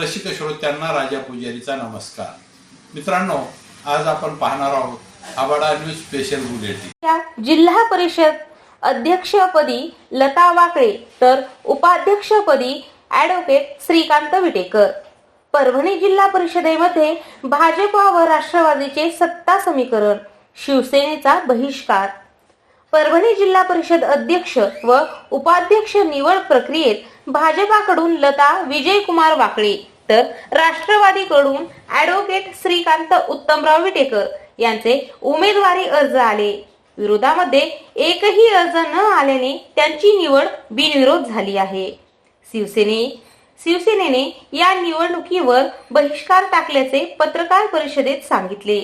रसिक श्रोत्यांना राजा पुजारीचा नमस्कार. मित्रांनो, आज आपण पाहणार आहोत आबाडा न्यूज स्पेशल बुलेटिन. जिल्हा परिषद अध्यक्षपदी लता वाकळे तर उपाध्यक्षपदी ॲडव्होकेट श्रीकांत विटेकर. परभणी जिल्हा परिषदेमध्ये भाजप व राष्ट्रवादीचे सत्ता समीकरण, शिवसेनेचा बहिष्कार. परभणी जिल्हा परिषद अध्यक्ष व उपाध्यक्ष निवड प्रक्रियेत भाजपाकडून लता विजयकुमार वाकळे तर राष्ट्रवादीकडून ॲडव्होकेट श्रीकांत उत्तमराव विटेकर यांचे उमेदवारी अर्ज आले. विरोधामध्ये एकही अर्ज न आल्याने त्यांची निवड बिनविरोध झाली आहे. शिवसेनेने या निवडणुकीवर बहिष्कार टाकल्याचे पत्रकार परिषदेत सांगितले.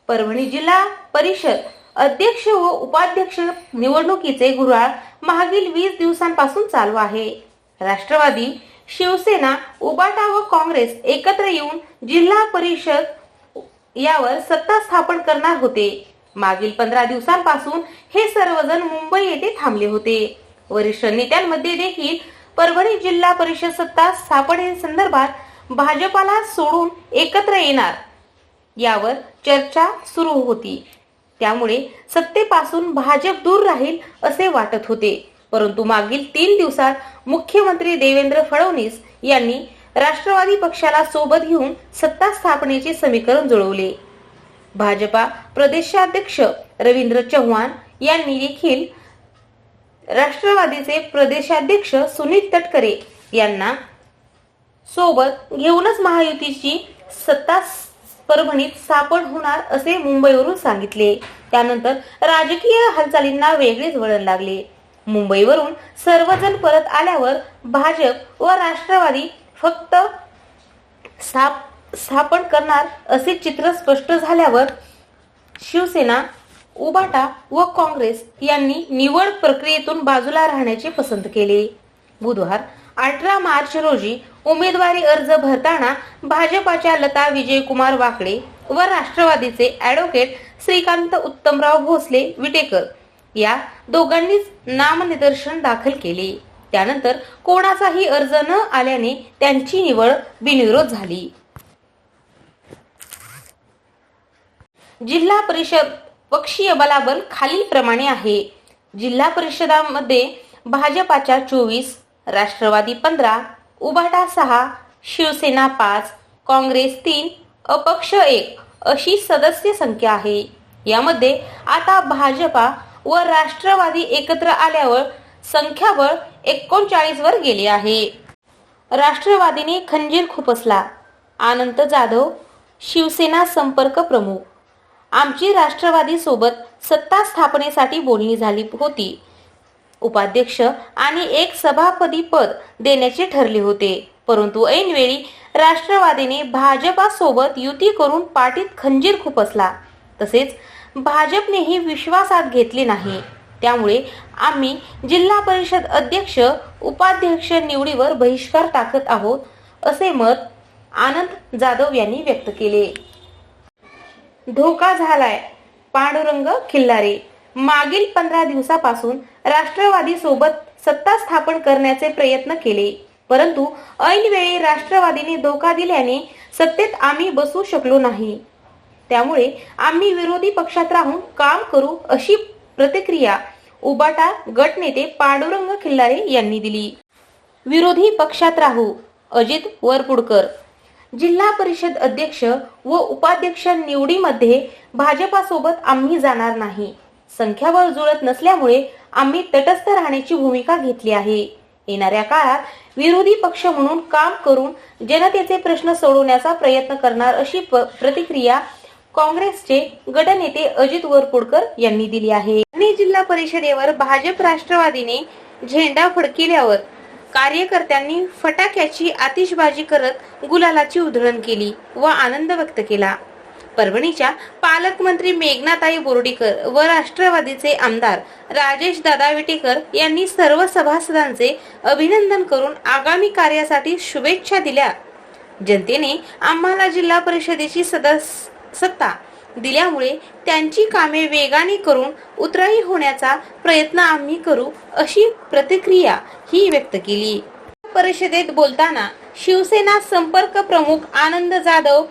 परभणी जिल्हा परिषद अध्यक्ष व उपाध्यक्ष निवडणुकीचे गुऱ्हाळ मागील 20 दिवसांपासून चालू आहे. राष्ट्रवादी, शिवसेना, उबाटा व काँग्रेस एकत्र येऊन जिल्हा परिषद यावर सत्ता स्थापन करणार होते. मागील 15 दिवसांपासून हे सर्वजण मुंबई येथे थांबले होते. वरिष्ठ नेत्यांमध्ये देखील परभणी जिल्हा परिषद सत्ता स्थापनेसंदर्भात भाजपाला सोडून एकत्र येणार यावर चर्चा सुरू होती. त्यामुळे सत्तेपासून भाजप दूर राहील असे वाटत होते. परंतु मागील 3 दिवसात मुख्यमंत्री देवेंद्र फडणवीस यांनी राष्ट्रवादी पक्षाला सोबत घेऊन सत्ता स्थापनेचे समीकरण जुळवले. भाजपा प्रदेशाध्यक्ष रवींद्र चव्हाण यांनी देखील राष्ट्रवादीचे प्रदेशाध्यक्ष सुनील तटकरे यांना सोबत घेऊनच महायुतीची सत्ता परभणीत स्थापन होणार असे मुंबईवरून सांगितले. त्यानंतर राजकीय हालचालींना वेगळेच वळण लागले. मुंबईवरून सर्वजण परत आल्यावर भाजप व राष्ट्रवादी फक्त स्थापन करणार असे चित्र स्पष्ट झाल्यावर शिवसेना, उबाटा व काँग्रेस यांनी निवड प्रक्रियेतून बाजूला राहण्याचे पसंत केले. बुधवार 18 मार्च रोजी उमेदवारी अर्ज भरताना भाजपाच्या लता विजयकुमार वाकळे व राष्ट्रवादीचे ॲडव्होकेट श्रीकांत उत्तमराव भोसले विटेकर या दोघांनीच नामनिदर्शन दाखल केले. त्यानंतर कोणाचाही अर्ज न आल्याने त्यांची निवड बिनविरोध झाली. जिल्हा परिषद पक्षीय बलाबल खालील प्रमाणे आहे. जिल्हा परिषदामध्ये भाजपाच्या 24, राष्ट्रवादी 15, उबाटा 6, शिवसेना 5, काँग्रेस 3, अपक्ष 1 अशी सदस्य संख्या आहे. यामध्ये आता भाजपा व राष्ट्रवादी एकत्र आल्यावर संख्याबळ 39 वर गेले आहे. राष्ट्रवादीने खंजीर खुपसला. अनंत जाधव, शिवसेना संपर्क प्रमुख. आमची राष्ट्रवादी सोबत सत्ता स्थापनेसाठी बोलणी झाली होती. उपाध्यक्ष आणि एक सभापती पद देण्याचे ठरले होते. परंतु ऐनवेळी राष्ट्रवादीने भाजपासोबत युती करून पाठीत खंजीर खुपसला. तसेच भाजपनेही विश्वासात घेतले नाही. त्यामुळे आम्ही जिल्हा परिषद अध्यक्ष, उपाध्यक्ष निवडीवर बहिष्कार टाकत आहोत असे मत अनंत जाधव यांनी व्यक्त केले. धोका झालाय, पांडुरंग खिल्लारे. मागील 15 दिवसापासून राष्ट्रवादी सोबत सत्ता स्थापन करण्याचे प्रयत्न केले. परंतु ऐनवेळी राष्ट्रवादीने धोका दिल्याने सत्तेत आम्ही बसू शकलो नाही. त्यामुळे आम्ही विरोधी पक्षात राहून काम करू अशी प्रतिक्रिया उबाटा गटनेते पांडुरंग खिल्लारे यांनी दिली. विरोधी पक्षात राहू, अजित वरपुडकर. जिल्हा परिषद अध्यक्ष व उपाध्यक्ष निवडीमध्ये भाजपासोबत आम्ही जाणार नाही. संख्याबळ जुळत नसल्यामुळे आम्ही तटस्थ राहण्याची भूमिका घेतली आहे. येणाऱ्या काळात विरोधी पक्ष म्हणून काम करून जनतेचे प्रश्न सोडवण्याचा प्रयत्न करणार अशी प्रतिक्रिया काँग्रेसचे गटनेते अजित वरपुडकर यांनी दिली आहे. ठाणे जिल्हा परिषदेवर भाजप राष्ट्रवादीने झेंडा फडकिल्यावर कार्यकर्त्यांनी फटाक्याची आतिषबाजी करत गुलालाची उधळण केली व आनंद व्यक्त केला. परभणीच्या पालकमंत्री मेघनाताई बोर्डीकर व राष्ट्रवादीचे आमदार राजेश दादा विटेकर यांनी सर्व सभासदांचे अभिनंदन करून आगामी कार्यासाठी शुभेच्छा दिल्या. जनतेने आम्हाला जिल्हा परिषदेची सत्ता दिल्यामुळे त्यांची कामे वेगाने करून उतराई होण्याचा प्रयत्न आम्ही करू अशी प्रतिक्रिया ही व्यक्त केली. परिषदेत बोलताना शिवसेना संपर्क प्रमुख आनंद जाधव,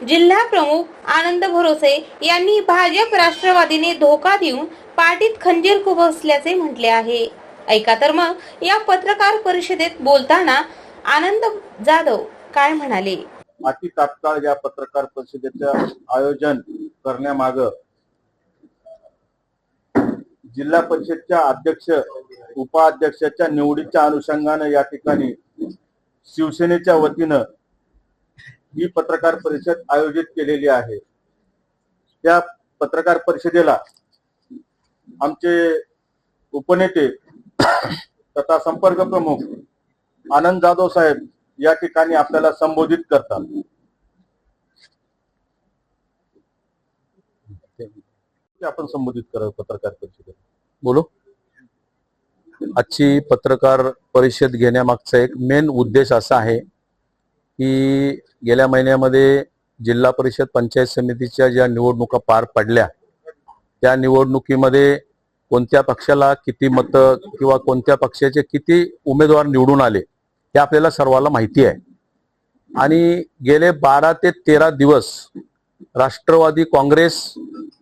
जिल्हा प्रमुख आनंद भरोसे यांनी भाजप राष्ट्रवादीने धोका देऊन पाठीत खंजीर खुपसल्याचे म्हटले आहे. ऐका तर मग या पत्रकार परिषदेत बोलताना आनंद जाधव काय म्हणाले. अति तात्काळ या पत्रकार परिषदेचं आयोजन करण्यामाग जिल्हा परिषदच्या अध्यक्ष उपाध्यक्षाच्या निवडीच्या अनुषंगाने या ठिकाणी शिवसेनेच्या वतीनं ही पत्रकार परिषद आयोजित केलेली आहे. त्या पत्रकार परिषदेला आमचे उपनेते तथा संपर्क प्रमुख आनंद जाधव साहेब या ठिकाणी आपल्याला संबोधित करतात. आपण संबोधित करा पत्रकार परिषदेत. बोलो. आजची पत्रकार परिषद घेण्यामागचा एक मेन उद्देश असा आहे की गेल्या महिन्यामध्ये जिल्हा परिषद पंचायत समितीच्या ज्या निवडणुका पार पडल्या त्या निवडणुकीमध्ये कोणत्या पक्षाला किती मतं किंवा कोणत्या पक्षाचे किती उमेदवार निवडून आले हे आपल्याला सर्वांना माहिती आहे. आणि गेले 12 ते 13 दिवस राष्ट्रवादी काँग्रेस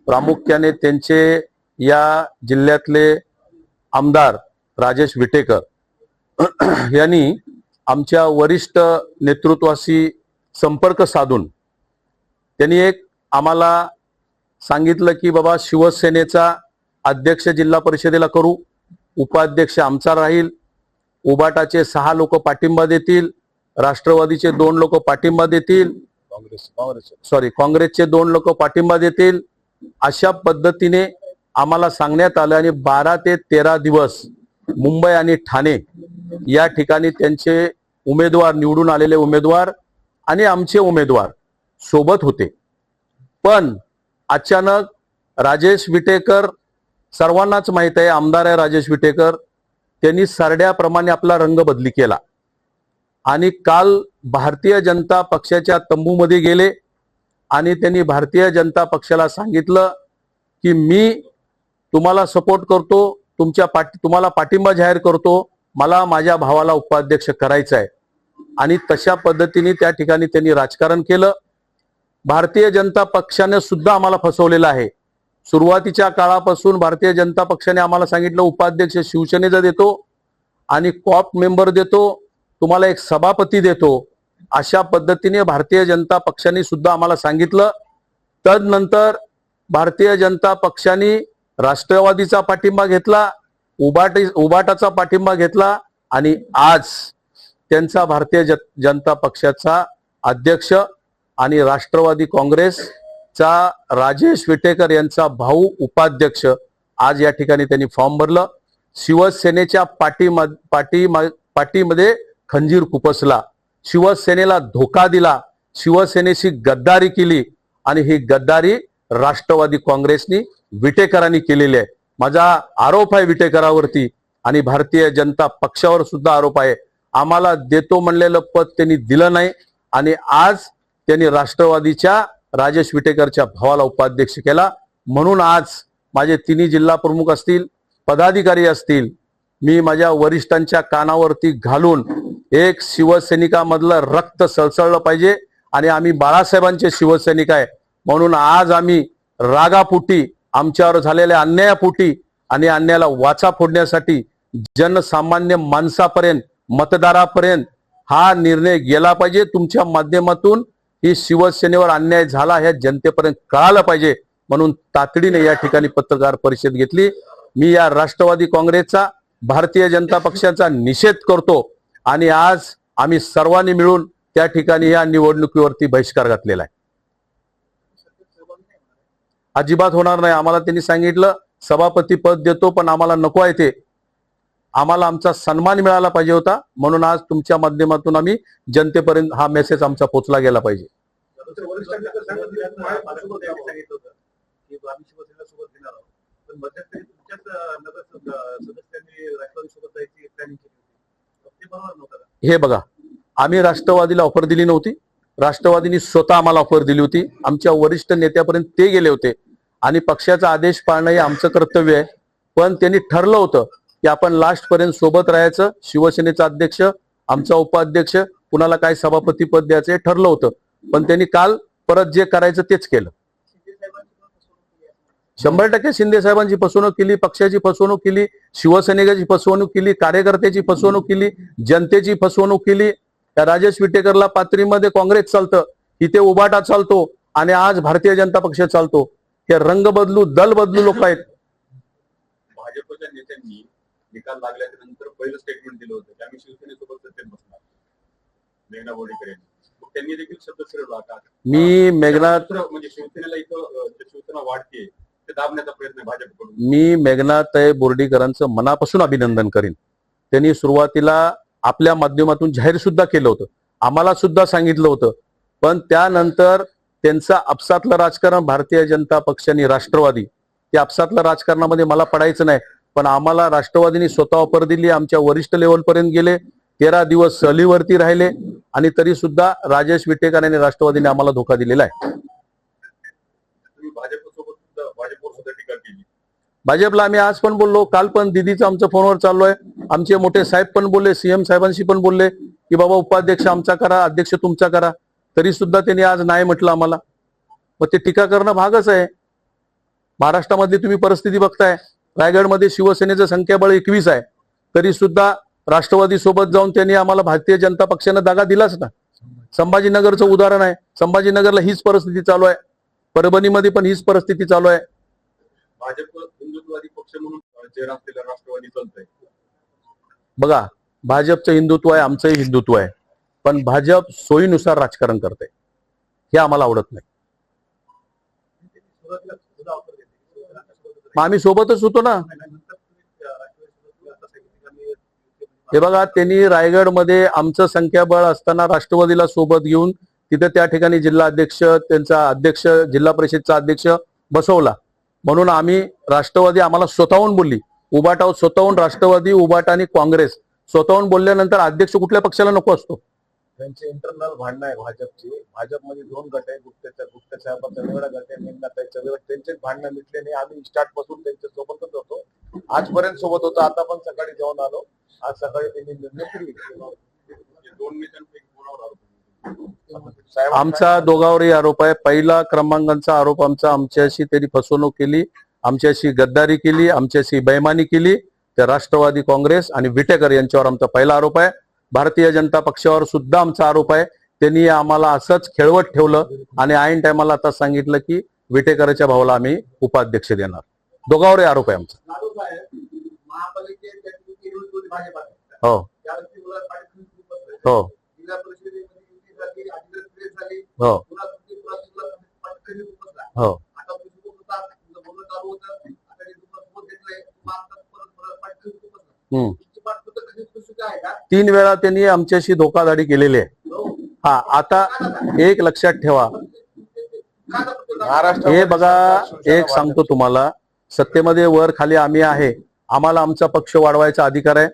प्रामुख्याने त्यांचे या जिल्ह्यातले आमदार राजेश विटेकर यांनी आमच्या वरिष्ठ नेतृत्वाशी संपर्क साधून त्यांनी एक आम्हाला सांगितलं की बाबा शिवसेनेचा अध्यक्ष जिल्हा परिषदेला करू, उपाध्यक्ष आमचा राहील, उबाटाचे 6 लोक पाठिंबा देतील, राष्ट्रवादीचे 2 लोक पाठिंबा देतील, काँग्रेसचे 2 लोक पाठिंबा देतील. अशा पद्धतीने आम्हाला सांगण्यात आलं आणि 12 ते 13 दिवस मुंबई आणि ठाणे या ठिकाणी त्यांचे उमेदवार निवडून आलेले उमेदवार आणि आमचे उमेदवार सोबत होते. पण अचानक राजेश विटेकर, सर्वांनाच माहित आहे आमदार आहे राजेश विटेकर, त्यांनी सरड्याप्रमाणे आपला रंग बदली केला आणि काल भारतीय जनता पक्षाच्या तंबूमध्ये गेले आणि त्यांनी भारतीय जनता पक्षाला सांगितलं की मी तुम्हाला सपोर्ट करतो, तुम्हाला पाठिंबा जाहीर करतो, मला माझ्या भावाला उपाध्यक्ष करायचं आहे. आणि तशा पद्धतीने त्या ठिकाणी त्यांनी राजकारण केलं. भारतीय जनता पक्षाने सुद्धा आम्हाला फसवलेलं आहे. सुरुवातीच्या काळापासून भारतीय जनता पक्षाने आम्हाला सांगितलं उपाध्यक्ष शिवसेनेचा देतो आणि कॉप मेंबर देतो, तुम्हाला एक सभापती देतो. अशा पद्धतीने भारतीय जनता पक्षाने सुद्धा आम्हाला सांगितलं. तदनंतर भारतीय जनता पक्षाने राष्ट्रवादीचा पाठिंबा घेतला, उबाटाचा पाठिंबा घेतला आणि आज त्यांचा भारतीय जनता पक्षाचा अध्यक्ष आणि राष्ट्रवादी काँग्रेसचा राजेश विटेकर यांचा भाऊ उपाध्यक्ष आज या ठिकाणी त्यांनी फॉर्म भरलं. शिवसेनेच्या पाठीमध्ये खंजीर खुपसला, शिवसेनेला धोका दिला, शिवसेनेशी गद्दारी केली आणि ही गद्दारी राष्ट्रवादी काँग्रेसनी विटेकरांनी केलेली आहे. माझा आरोप आहे विटेकरावरती आणि भारतीय जनता पक्षावर सुद्धा आरोप आहे. आम्हाला देतो म्हणलेलं पद त्यांनी दिलं नाही आणि आज त्यांनी राष्ट्रवादीच्या राजेश विटेकरच्या भावाला उपाध्यक्ष केला. म्हणून आज माझे 3 जिल्हा प्रमुख असतील, पदाधिकारी असतील, मी माझ्या वरिष्ठांच्या कानावरती घालून एक शिवसैनिकामधलं रक्त सळसळलं पाहिजे आणि आम्ही बाळासाहेबांचे शिवसैनिक आहे. म्हणून आज आम्ही रागापोटी, आमच्यावर झालेल्या अन्यायापोटी आणि अन्यायाला वाचा फोडण्यासाठी जनसामान्य माणसापर्यंत, मतदारापर्यंत हा निर्णय गेला पाहिजे. तुमच्या माध्यमातून ही शिवसेनेवर अन्याय झाला हे जनतेपर्यंत कळालं पाहिजे. म्हणून तातडीने या ठिकाणी पत्रकार परिषद घेतली. मी या राष्ट्रवादी काँग्रेसचा, भारतीय जनता पक्षाचा निषेध करतो आणि आज आम्ही सर्वांनी मिळून त्या ठिकाणी या निवडणुकीवरती बहिष्कार घातलेला आहे. अजिबात होणार नाही. आम्हाला त्यांनी सांगितलं सभापती पद देतो पण आम्हाला नको आहे ते. आम्हाला आमचा सन्मान मिळाला पाहिजे होता. म्हणून आज तुमच्या माध्यमातून आम्ही जनतेपर्यंत हा मेसेज आमचा पोहोचला गेला पाहिजे. हे बघा, आम्ही राष्ट्रवादीला ऑफर दिली नव्हती. राष्ट्रवादीने स्वतः आम्हाला ऑफर दिली होती. आमच्या वरिष्ठ नेत्यापर्यंत ते गेले होते आणि पक्षाचा आदेश पाळणं हे आमचं कर्तव्य आहे. पण त्यांनी ठरलं होतं की आपण लास्ट पर्यंत सोबत राहायचं. शिवसेनेचा अध्यक्ष, आमचा उपाध्यक्ष कुणाला काय सभापती पद द्यायचं हे ठरलं होतं, पण त्यांनी काल परत जे करायचं तेच केलं. 100% शिंदे साहेबांची फसवणूक केली, पक्षाची फसवणूक केली, शिवसैनिकाची फसवणूक केली, कार्यकर्त्याची फसवणूक केली, जनतेची फसवणूक केली. त्या राजेश विटेकरला पाथरीमध्ये काँग्रेस चालतं, इथे उबाटा चालतो आणि आज भारतीय जनता पक्ष चालतो. हे रंग बदलू दल बदलू लोक आहेत. भाजपच्या नेत्यांनी निकाल लागल्याच्या नंतर पहिलं स्टेटमेंट दिलं होतं की आम्ही शिवसेनेसोबत सत्तेत बसणार. मेघना बोर्डीकर यांनी त्यांनी देखील शब्द फिरवला आता. मी मेघनाथ म्हणजे शिवसेनेला इथं शिवसेना वाढते ते दाबण्याचा प्रयत्न भाजपकडून. मी मेघनाताई बोर्डीकरांचं मनापासून अभिनंदन करीन. त्यांनी सुरुवातीला आपल्या माध्यमातून जाहीर सुद्धा केलं होतं, आम्हाला सुद्धा सांगितलं होतं, पण त्यानंतर त्यांचं आपसातलं राजकारण भारतीय जनता पक्ष आणि राष्ट्रवादी, त्या आपसातल्या राजकारणामध्ये मला पडायचं नाही, पण आम्हाला राष्ट्रवादीने स्वतः ऑफर दिली. आमच्या वरिष्ठ लेवलपर्यंत गेले, 13 दिवस सहलीवरती राहिले आणि तरी सुद्धा राजेश विटेकर यांनी राष्ट्रवादीने आम्हाला धोका दिलेला आहे. भाजपवर सुद्धा टीका केली. भाजपला आम्ही आज पण बोललो, काल पण दिदीचं आमचं फोनवर चालू आहे. आमचे मोठे साहेब पण बोलले, सीएम साहेबांशी पण बोलले की बाबा उपाध्यक्ष आमचा करा, अध्यक्ष तुमचा करा, तरी सुद्धा त्यांनी आज नाही म्हटलं आम्हाला. मग ते टीका करणं भागच आहे. महाराष्ट्रामधली तुम्ही परिस्थिती बघताय, रायगडमध्ये शिवसेनेचं संख्याबळ 21 आहे, तरी सुद्धा राष्ट्रवादी सोबत जाऊन त्यांनी आम्हाला भारतीय जनता पक्षानं दगा दिलाच ना. संभाजीनगरचं उदाहरण आहे, संभाजीनगरला हीच परिस्थिती चालू आहे, परभणीमध्ये पण हीच परिस्थिती चालू आहे. भाजप हिंदुत्ववादी पक्ष म्हणून चेहरा असलेला राष्ट्रवादी चालतंय. बघा, भाजपचं हिंदुत्व आहे, आमचंही हिंदुत्व आहे, पण भाजप सोयीनुसार राजकारण करते, हे आम्हाला आवडत नाही. मग आम्ही सोबतच होतो ना. हे बघा, त्यांनी रायगडमध्ये आमचं संख्याबळ असताना राष्ट्रवादीला सोबत घेऊन तिथे त्या ठिकाणी जिल्हा अध्यक्ष, त्यांचा अध्यक्ष, जिल्हा परिषदचा अध्यक्ष बसवला. म्हणून आम्ही राष्ट्रवादी आम्हाला स्वतःहून बोलली, उबाटा स्वतःहून राष्ट्रवादी, उबाटा आणि काँग्रेस स्वतःहून बोलल्यानंतर अध्यक्ष कुठल्या पक्षाला नको असतो. त्यांचे इंटरनल भांडणं आहे भाजपची. भाजपमध्ये 2 गट आहे, गुप्ते साहेबांचा वेगळा गट आहे, मेघनाताईचा वेगळा. त्यांचे भांडणं मिटले नाही. आम्ही स्टार्ट पासून त्यांच्या सोबतच होतो, आजपर्यंत सोबत होतो. आता पण सकाळी जाऊन आलो. आज सकाळी त्यांनी निर्णय केला. 2 नेत्यांपैकी कोणावर आरोप? आमचा दोघांवरही आरोप आहे. पहिला क्रमांकाचा आरोप आमच्याशी त्यांनी फसवणूक केली, आमच्याशी गद्दारी केली, आमच्याशी बेईमानी केली. त्या राष्ट्रवादी काँग्रेस आणि विटेकर यांच्यावर आमचा पहिला आरोप आहे. भारतीय जनता पक्षावर सुद्धा आमचा आरोप आहे. त्यांनी आम्हाला असंच खेळवत ठेवलं आणि ऐन टायमाला आता सांगितलं की विटेकरच्या भावाला आम्ही उपाध्यक्ष देणार. दोघांवरही आरोप आहे आमचा. हो हो हो हो. 3 वेळा त्यांनी आमच्याशी धोकाधडी केलेली आहे. हा, आता एक लक्षात ठेवा, हे बघा, एक सांगतो तुम्हाला, सत्तेमध्ये वर खाली आम्ही आहे, आम्हाला आमचा पक्ष वाढवायचा अधिकार आहे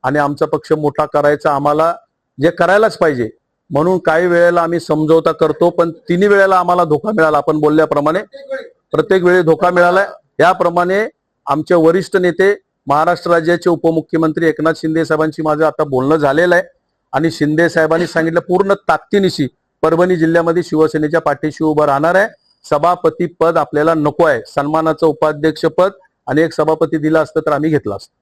आणि आमचा पक्ष मोठा करायचा आम्हाला जे करायलाच पाहिजे. म्हणून काही वेळेला आम्ही समजवता करतो, पण 3 वेळेला आम्हाला धोका मिळाला. आपण बोलल्याप्रमाणे प्रत्येक वेळी धोका मिळालाय. याप्रमाणे आमचे वरिष्ठ नेते, महाराष्ट्र राज्याचे उपमुख्यमंत्री एकनाथ शिंदे साहेबांशी माझं आता बोलणं झालेलं आहे आणि शिंदे साहेबांनी सांगितलं पूर्ण ताकदीनिशी परभणी जिल्ह्यामध्ये शिवसेनेच्या पाठीशी उभं राहणार आहे. सभापती पद आपल्याला नको आहे, सन्मानाचं उपाध्यक्ष पद आणि एक सभापती दिला असतं तर आम्ही घेतला असतं.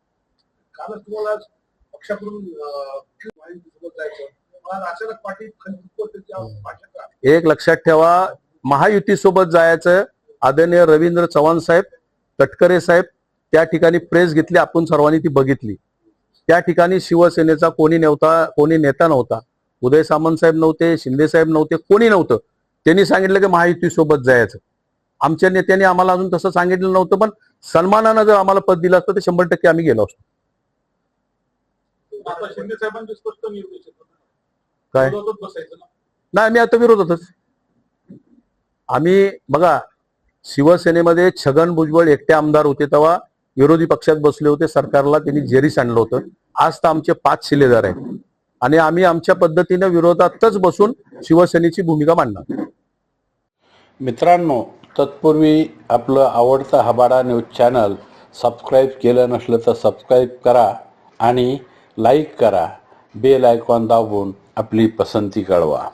एक लक्षात ठेवा, महायुती सोबत जायचं. आदरणीय रवींद्र चव्हाण साहेब, तटकरे साहेब त्या ठिकाणी प्रेस घेतली, आपण सर्वांनी ती बघितली. त्या ठिकाणी शिवसेनेचा कोणी नेता नव्हता. उदय सामंत साहेब नव्हते, शिंदे साहेब नव्हते, कोणी नव्हतं. त्यांनी सांगितलं की महायुती सोबत जायचं. आमच्या नेत्यांनी आम्हाला अजून तसं सांगितलं नव्हतं, पण सन्मानानं जर आम्हाला पद दिलं असतं तर 100% आम्ही गेलो असतो. शिंदे साहेबांचे स्पष्ट निर्देश काय नाही, आम्ही आता विरोधातच. आम्ही बघा, शिवसेनेमध्ये छगन भुजबळ एकटे आमदार होते, तेव्हा विरोधी पक्षात बसले होते, सरकारला त्यांनी जेरीस आणलं होतं. आज तर आमचे 5 शिलेदार आहेत आणि आम्ही आमच्या पद्धतीने विरोधातच बसून शिवसेनेची भूमिका मांडणार. मित्रांनो, तत्पूर्वी आपलं आवडतं हबाडा न्यूज चॅनल सबस्क्राईब केलं नसलं तर सबस्क्राईब करा आणि लाईक करा, बेल आयकॉन दाबून आपली पसंती कळवा.